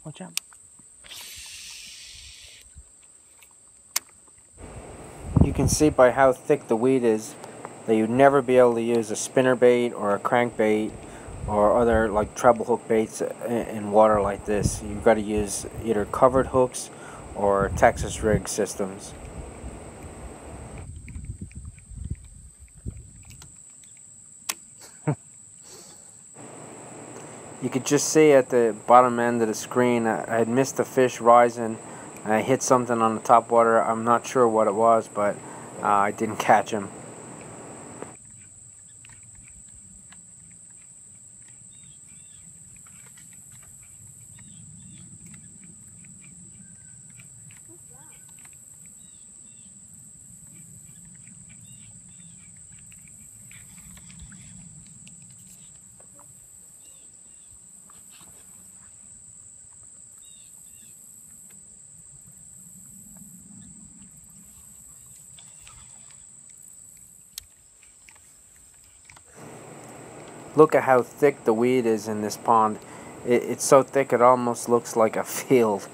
Watch out. You can see by how thick the weed is that you'd never be able to use a spinner bait or a crankbait or other like treble hook baits in water like this. You've got to use either covered hooks or Texas rig systems. You could just see at the bottom end of the screen I had missed the fish rising and I hit something on the top water. I'm not sure what it was, but I didn't catch him. Look at how thick the weed is in this pond. It's so thick it almost looks like a field.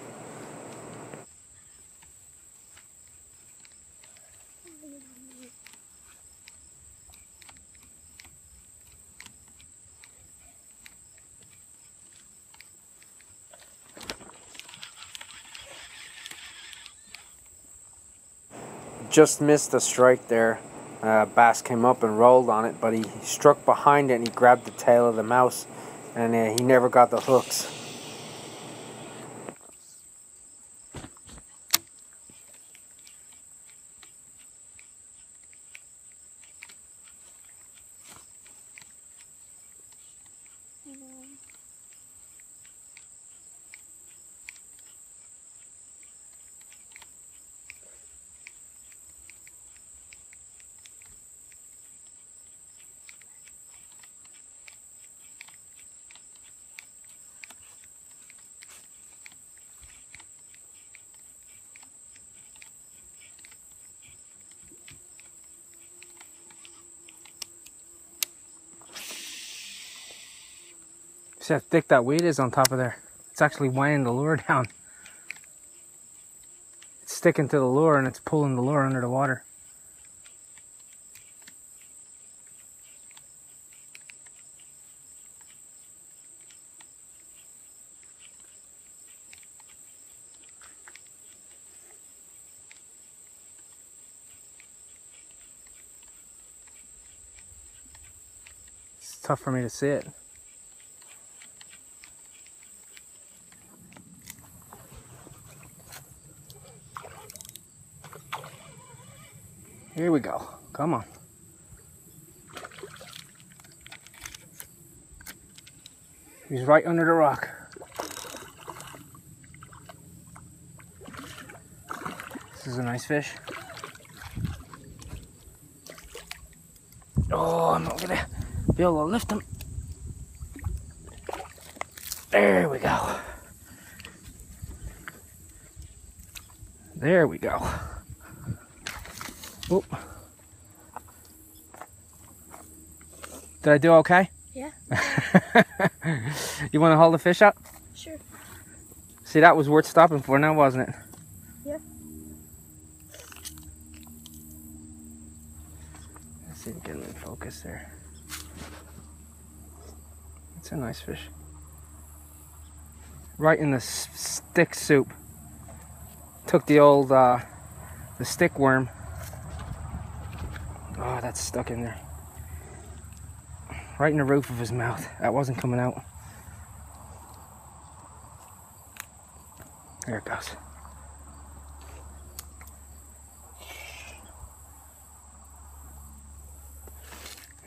Just missed a strike there. Bass came up and rolled on it, but he struck behind it and he grabbed the tail of the mouse, and he never got the hooks. See how thick that weed is on top of there? It's actually weighing the lure down. It's sticking to the lure and it's pulling the lure under the water. It's tough for me to see it. Here we go. Come on. He's right under the rock. This is a nice fish. Oh, I'm not gonna be able to lift him. There we go. There we go. Oop. Did I do okay? Yeah. You want to hold the fish up? Sure. See, that was worth stopping for now, wasn't it? Yeah. Let's see if we can get him in focus there. It's a nice fish. Right in the stick soup. Took the old, the stick worm. Oh, that's stuck in there. Right in the roof of his mouth. That wasn't coming out. There it goes.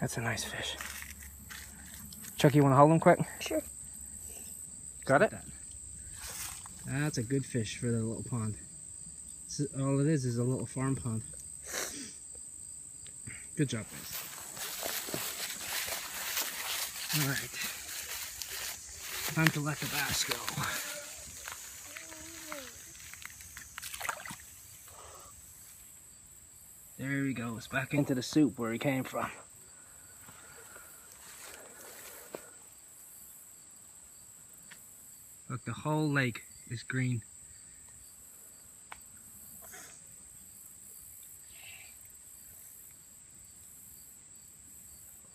That's a nice fish. Chucky, you want to hold him quick? Sure. Got it? That's a good fish for the little pond. All it is a little farm pond. Good job, guys. Alright. Time to let the bass go. There he goes, back into the soup where he came from. Look, the whole lake is green.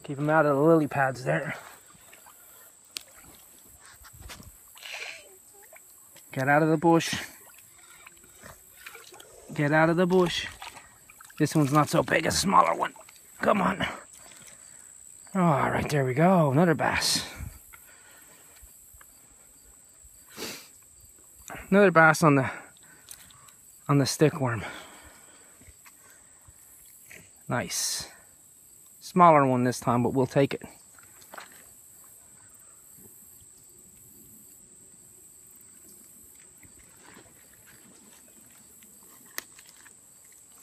Keep them out of the lily pads there. Get out of the bush. Get out of the bush. This one's not so big, a smaller one. Come on. Oh, right, there we go. Another bass. Another bass on the stickworm. Nice. Smaller one this time, but we'll take it.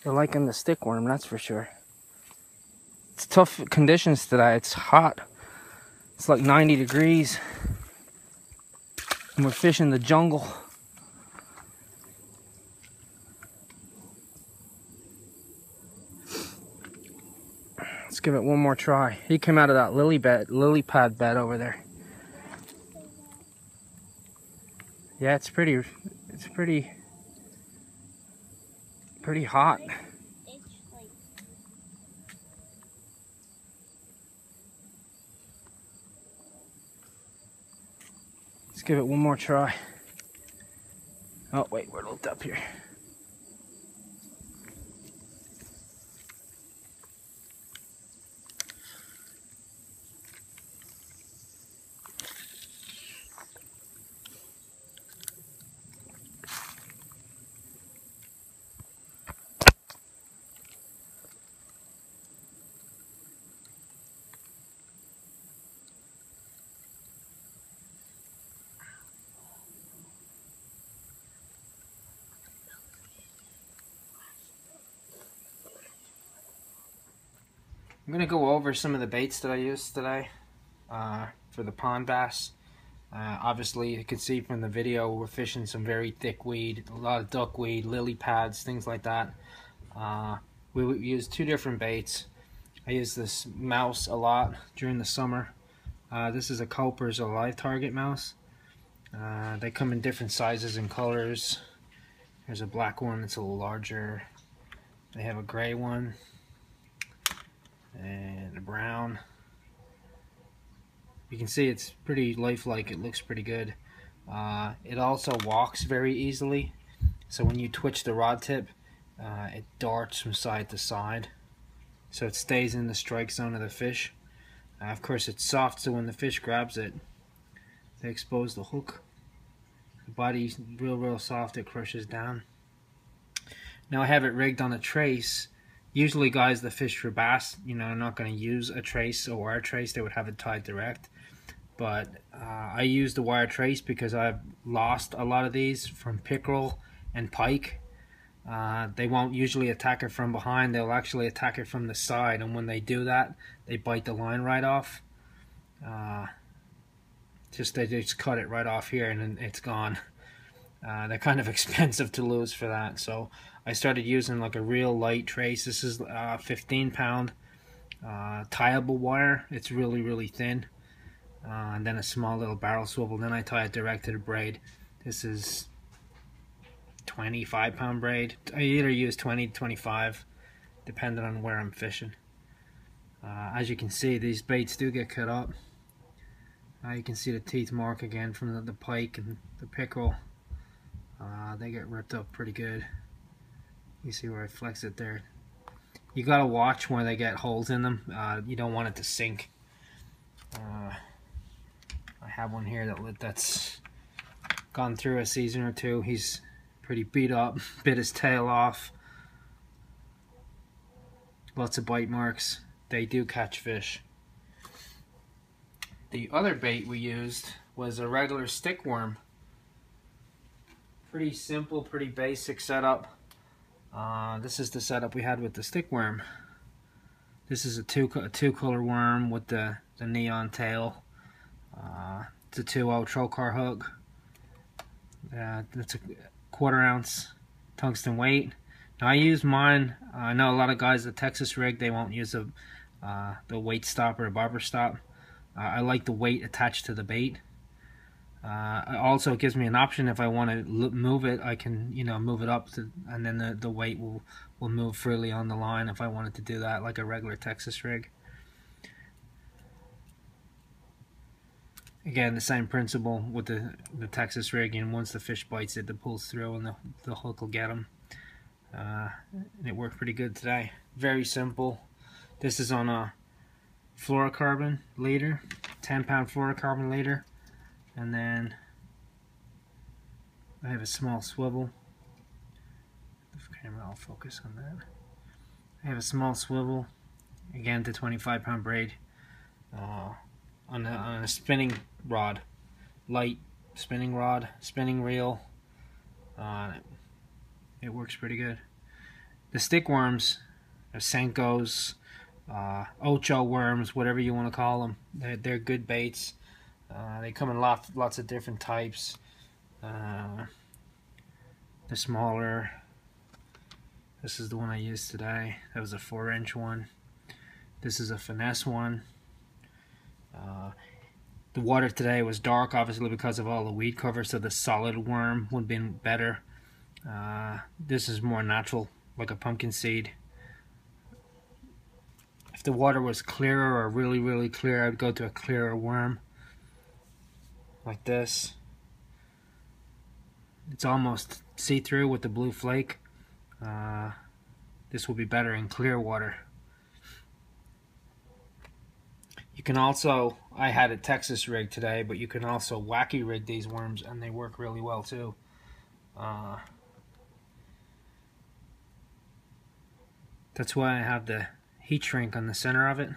They're liking the stickworm, that's for sure. It's tough conditions today. It's hot. It's like 90 degrees. And we're fishing the jungle. Let's give it one more try. He came out of that lily pad bed over there. Yeah, it's pretty hot. Let's give it one more try. Oh wait, we're looped up here. I'm going to go over some of the baits that I used today for the pond bass. Obviously, you can see from the video, we're fishing some very thick weed, a lot of duckweed, lily pads, things like that. We used two different baits. I use this mouse a lot during the summer. This is a Cooper's, a live target mouse. They come in different sizes and colors. There's a black one that's a little larger. They have a gray one and a brown. You can see it's pretty lifelike. It looks pretty good. It also walks very easily, so when you twitch the rod tip, it darts from side to side, so it stays in the strike zone of the fish. Of course, it's soft, so when the fish grabs it, they expose the hook. The body's real soft. It crushes down. Now I have it rigged on a trace. Usually guys that fish for bass, you know, are not going to use a trace or wire trace. They would have it tied direct. But I use the wire trace because I've lost a lot of these from pickerel and pike. They won't usually attack it from behind. They'll actually attack it from the side, and when they do that, they bite the line right off. They just cut it right off here, and then it's gone. They're kind of expensive to lose for that, so I started using like a real light trace. This is 15-pound tieable wire. It's really thin, and then a small little barrel swivel. Then I tie it direct to the braid. This is 25-pound braid. I either use 20 to 25, depending on where I'm fishing. As you can see, these baits do get cut up. You can see the teeth mark again from the pike and the pickerel. They get ripped up pretty good. You see where I flex it there. You gotta watch when they get holes in them. You don't want it to sink. I have one here that's gone through a season or two. He's pretty beat up, bit his tail off. Lots of bite marks. They do catch fish. The other bait we used was a regular stickworm. Pretty simple, pretty basic setup. This is the setup we had with the stickworm. This is a two color worm with the neon tail. It's a 2/0 trocar hook. That's a 1/4 ounce tungsten weight. Now I use mine. I know a lot of guys at Texas rig, they won't use the weight stop or a barber stop. I like the weight attached to the bait. Also, it gives me an option if I want to move it. I can, move it up to, and then the weight will move freely on the line if I wanted to do that, like a regular Texas rig. Again, the same principle with the Texas rig, and once the fish bites it, it pulls through, and the hook will get them. And it worked pretty good today. Very simple. This is on a fluorocarbon leader, 10-pound fluorocarbon leader, and then I have a small swivel. The camera, I'll focus on that. I have a small swivel, again to 25-pound braid, on a spinning rod, light spinning rod, spinning reel. It works pretty good. The stick worms, Senkos, Ocho worms, whatever you want to call them, they're good baits. They come in lots of different types. They're smaller. This is the one I used today. That was a 4-inch one. This is a finesse one. The water today was dark, obviously because of all the weed cover, so the solid worm would have been better. This is more natural, like a pumpkin seed. If the water was clearer or really clear, I would go to a clearer worm, like this. It's almost see-through with the blue flake. This will be better in clear water. You can also, I had a Texas rig today, but you can also wacky rig these worms, and they work really well too. That's why I have the heat shrink on the center of it.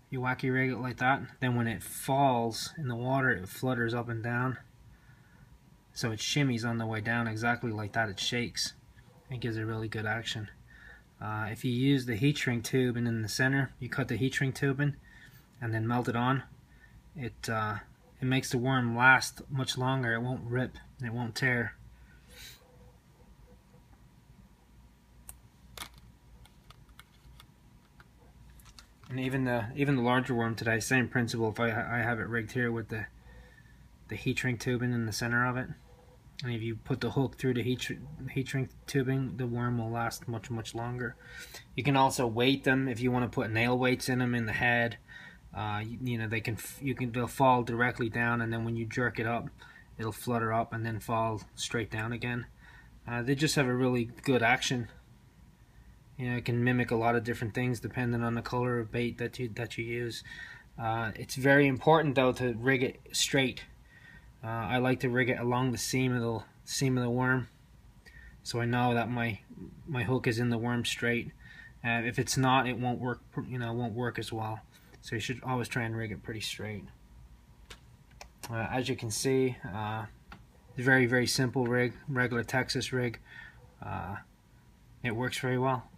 You wacky rig it like that, then when it falls in the water, it flutters up and down. So it shimmies on the way down exactly like that. It shakes. It gives a really good action. If you use the heat shrink tube and in the center, you cut the heat shrink tube in and then melt it on, it makes the worm last much longer. It won't rip, it won't tear. And even the larger worm today, same principle. If I have it rigged here with the heat shrink tubing in the center of it, and if you put the hook through the heat shrink tubing, the worm will last much longer. You can also weight them if you want to put nail weights in them in the head. They'll fall directly down, and then when you jerk it up, it'll flutter up and then fall straight down again. They just have a really good action. It can mimic a lot of different things depending on the color of bait that you use. It's very important though to rig it straight. I like to rig it along the seam of the worm, so I know that my hook is in the worm straight. If it's not, it won't work. Won't work as well. So you should always try and rig it pretty straight. As you can see, very simple rig, regular Texas rig. It works very well.